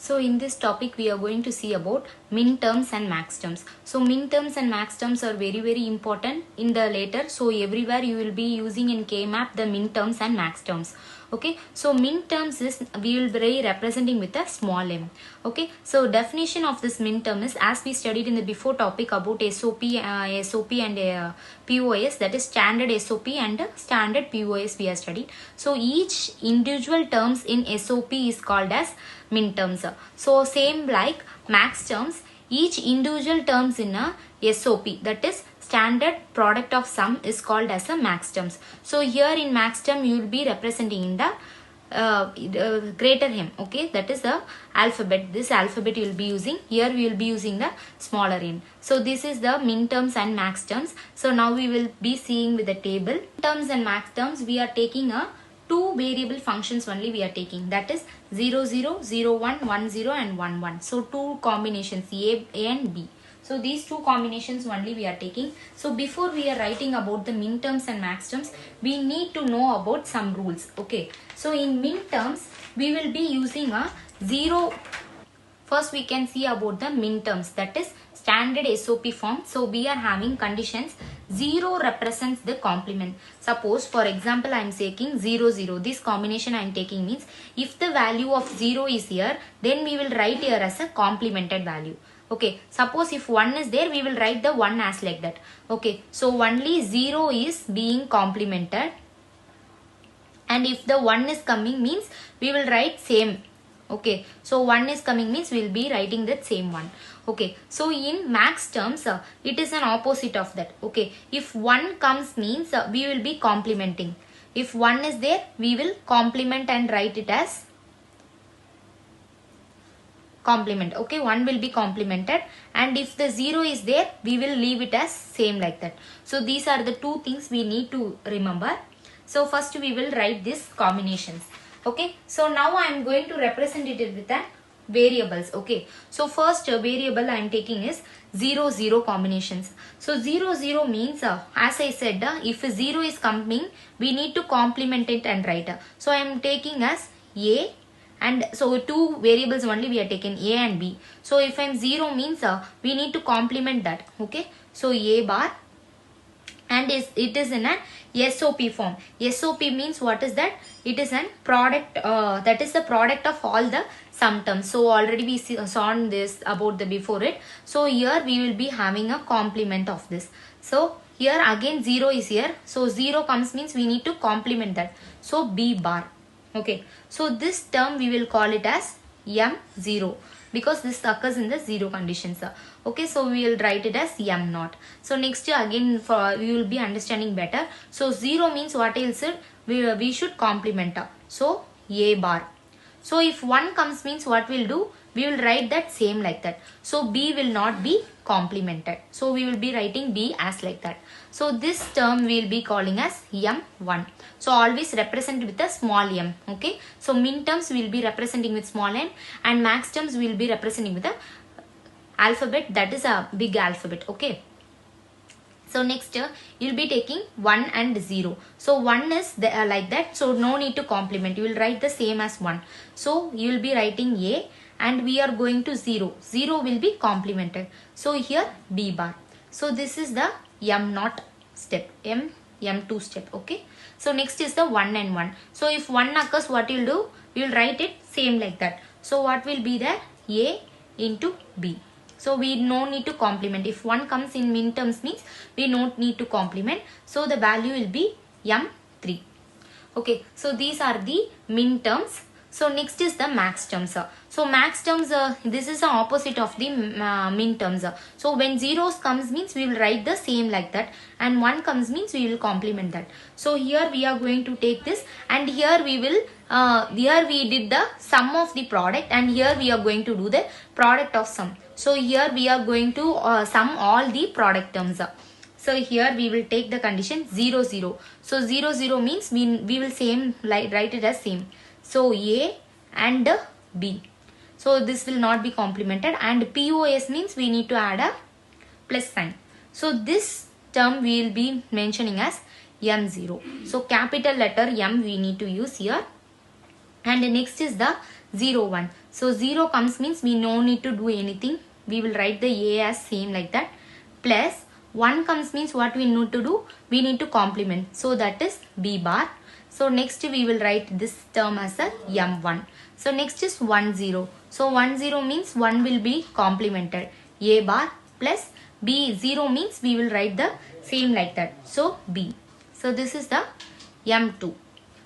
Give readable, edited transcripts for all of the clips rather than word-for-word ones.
So in this topic we are going to see about min terms and max terms. So min terms and max terms are very important in the later. So everywhere you will be using in K-map the min terms and max terms. Okay, so min terms is we will be representing with a small m. Okay, so definition of this min term is, as we studied in the before topic about SOP and POS, that is standard SOP and standard POS we have studied. So each individual terms in SOP is called as min terms. So same like max terms, each individual terms in a SOP, that is standard product of sum, is called as a max terms. So here in max term you will be representing in the greater m. Okay, that is the alphabet. This alphabet you will be using. Here we will be using the smaller n. So this is the min terms and max terms. So now we will be seeing with the table. Min terms and max terms, we are taking a two variable functions only we are taking, that is 0 0 0 1 1 0 and 1 1. So two combinations A and B. So these two combinations only we are taking. So before we are writing about the min terms and max terms, we need to know about some rules. Okay, so in min terms we will be using a 0. First we can see about the min terms, that is standard SOP form. So we are having conditions. 0 represents the complement. Suppose for example I am taking 0 0. This combination I am taking means if the value of 0 is here, then we will write here as a complemented value. Okay, suppose if 1 is there, we will write the 1 as like that. Okay, so only 0 is being complemented, and if the 1 is coming means we will write same. Okay, so 1 is coming means we will be writing that same one. Okay, so in max terms it is an opposite of that. Okay, if 1 comes means we will be complementing. If 1 is there, we will complement and write it as complement. Okay, 1 will be complemented, and if the 0 is there, we will leave it as same like that. So these are the two things we need to remember. So first we will write these combinations. Okay, so now I am going to represent it with the variables. Okay, so first variable I am taking is 0 0 combinations. So 0 0 means as I said, if 0 is coming, we need to complement it and write. So I am taking as A, and so two variables only we are taking, A and B. So if I am 0 means we need to complement that. Okay, so A bar, and it is in an SOP form. SOP means what is that? It is a product, that is the product of all the sum terms. So already we saw this about the before it. So here we will be having a complement of this. So here again 0 is here. So 0 comes means we need to complement that. So B bar. Okay, so this term we will call it as M0 because this occurs in the 0 conditions. Okay, so we will write it as M0. So next again we will be understanding better. So 0 means what else? We should complement. So A bar. So if 1 comes means what we'll do? We will write that same like that. So B will not be complemented. So we will be writing B as like that. So this term we will be calling as M1. So always represent with a small m. Okay, so min terms we will be representing with small m, and max terms we will be representing with the alphabet, that is a big alphabet. Okay, so next you will be taking 1 and 0. So 1 is like that, so no need to complement. You will write the same as 1. So you will be writing A, and we are going to 0. 0 will be complemented. So here B bar. So this is the M0 step, M2 step. Okay, so next is the 1 and 1. So if 1 occurs, what you will do? You will write it same like that. So what will be there? A into B. So we no need to complement. If 1 comes in min terms means we don't need to complement. So the value will be M3. Okay, so these are the min terms. So next is the max terms. So max terms, this is the opposite of the min terms. So when zeros comes means we will write the same like that, and 1 comes means we will complement that. So here we are going to take this, and here we will here we did the sum of the product, and here we are going to do the product of sum. So here we are going to sum all the product terms. So here we will take the condition 0 0. So 0 0 means we will same write it as same. So A and B. So this will not be complemented, and POS means we need to add a plus sign. So this term we will be mentioning as M0. So capital letter M we need to use here, and next is the 0 1. So 0 comes means we no need to do anything. We will write the A as same like that. Plus 1 comes means what we need to do? We need to complement. So that is B bar. So next we will write this term as a M1. So next is 1 0. So 1 0 means 1 will be complemented. A bar plus B 0 means we will write the same like that. So B. So this is the M2.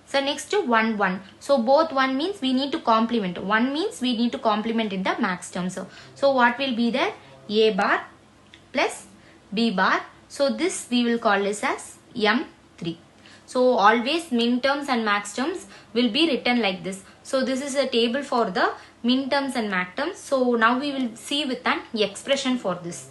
So next 1 1. So both 1 means we need to complement. 1 means we need to complement in the max term. So what will be there? A bar plus B bar. So this we will call this as M3. So always min terms and max terms will be written like this. So this is a table for the min terms and max terms. So now we will see with an expression for this.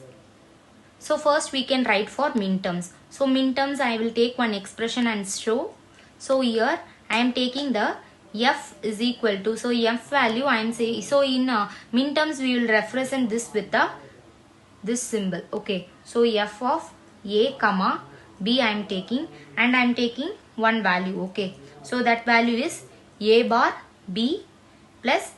So first we can write for min terms. So min terms I will take one expression and show. So here I am taking the f is equal to, so f value I am saying, so in min terms we will represent this with the this symbol. Okay, so f of a comma b I am taking, and I am taking one value. Okay, so that value is a bar b plus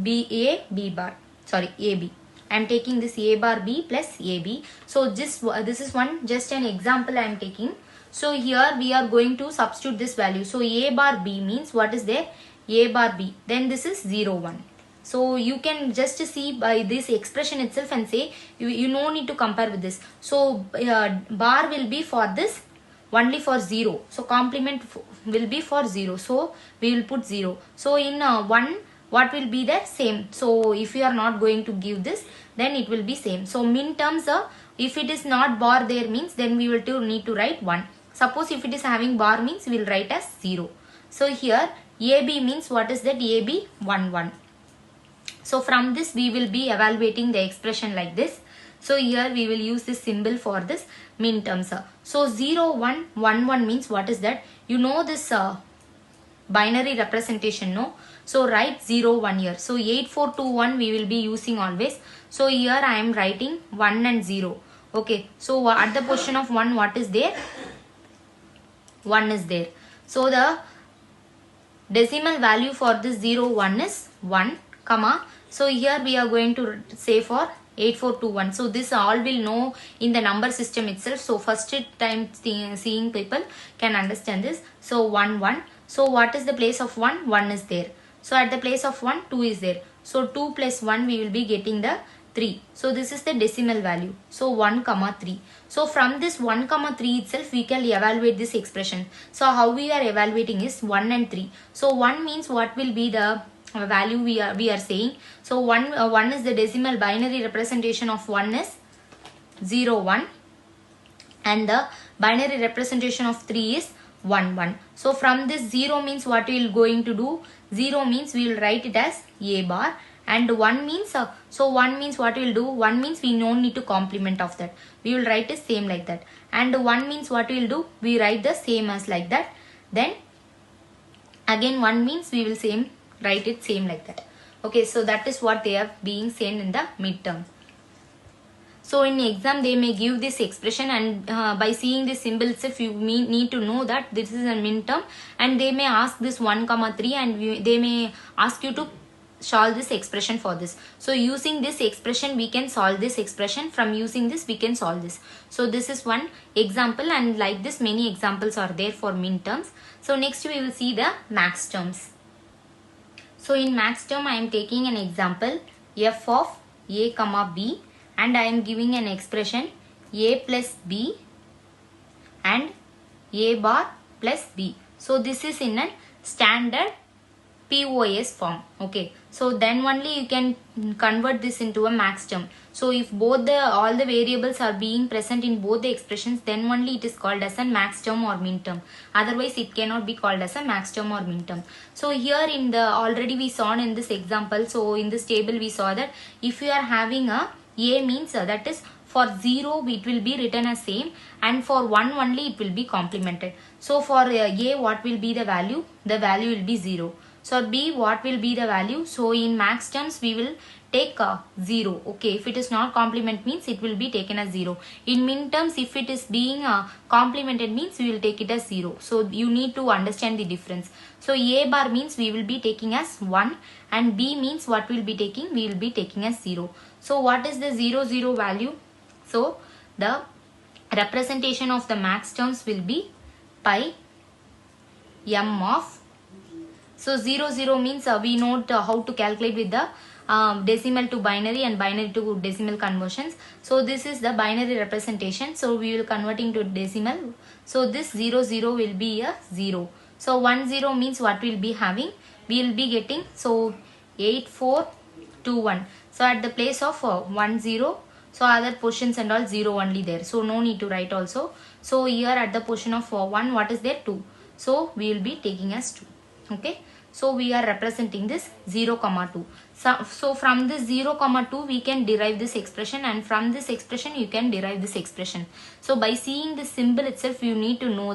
b a b bar, sorry, a b. I am taking this a bar b plus a b. So this is one just an example I am taking. So here we are going to substitute this value. So a bar b means what is there? A bar b. Then this is 0 1. So you can just see by this expression itself and say you no need to compare with this. So bar will be for this only for 0. So complement will be for 0. So we will put 0. So in 1 what will be there? Same. So if you are not going to give this, then it will be same. So min terms, if it is not bar there means then we will need to write 1. Suppose if it is having bar means we will write as 0. So here AB means what is that? AB 1 1. So from this we will be evaluating the expression like this. So here we will use this symbol for this min terms. So 0 1 1 1 means what is that? You know this binary representation, no? So write 0 1 here. So 8421 we will be using always. So here I am writing 1 and 0. Okay, so at the position of 1 what is there? 1 is there. So the decimal value for this 0 1 is 1 comma. So here we are going to say for 8421. So this all will know in the number system itself. So first time seeing people can understand this. So 1 1. So what is the place of 1? 1 is there. So at the place of 1 2 is there. So 2 plus 1 we will be getting the 3. So this is the decimal value. So 1 comma 3. So from this 1 comma 3 itself we can evaluate this expression. So how we are evaluating is 1 and 3. So 1 means what will be the value we are saying. So 1 is the decimal binary representation of 1 is 0 1, and the binary representation of 3 is 1 1. So from this 0 means what we will going to do? 0 means we will write it as a bar, and 1 means so 1 means what we will do? 1 means we no need to complement of that. We will write the same like that. And 1 means what we will do? We write the same as like that. Then again 1 means we will write it same like that. Okay, so that is what they are being sent in the midterm. So in exam they may give this expression, and by seeing this symbol itself you need to know that this is a midterm, and they may ask this 1 comma 3 and they may ask you to solve this expression for this. So using this expression we can solve this expression. From using this we can solve this. So this is one example, and like this many examples are there for midterms. So next we will see the max terms. So in max term I am taking an example f of a comma b, and I am giving an expression a plus b and a bar plus b. So this is in a standard POS form. Okay, so then only you can convert this into a max term. So if both all the variables are being present in both the expressions, then only it is called as a max term or min term. Otherwise it cannot be called as a max term or min term. So here in the already we saw in this example, so in this table we saw that if you are having a means that is for 0 it will be written as same, and for 1 only it will be complemented. So for a what will be the value? The value will be 0. So B, what will be the value? So in max terms we will take 0. Okay, if it is not complement means it will be taken as 0. In min terms, if it is being complemented means we will take it as 0. So you need to understand the difference. So A bar means we will be taking as 1 and B means what we will be taking? We will be taking as 0. So what is the 0 0 value? So the representation of the max terms will be pi m of, so 0 0 means we know how to calculate with the decimal to binary and binary to decimal conversions. So this is the binary representation, so we will converting to decimal. So this 0 0 will be a 0. So 1 0 means what we will be having? We will be getting, so 8 4 2 1. So at the place of 1 0, so other positions and all 0 only there, so no need to write also. So here at the position of 1, what is there? 2. So we will be taking as 2. Okay, so we are representing this 0 comma 2. So from this 0 comma 2 we can derive this expression, and from this expression you can derive this expression. So by seeing this symbol itself you need to know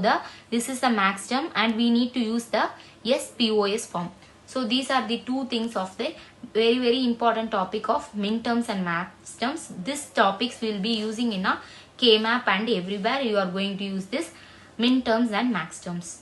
this is the max term and we need to use the SPOS form. So these are the two things of the very important topic of min terms and max terms. These topics we will be using in a K-map and everywhere you are going to use this min terms and max terms.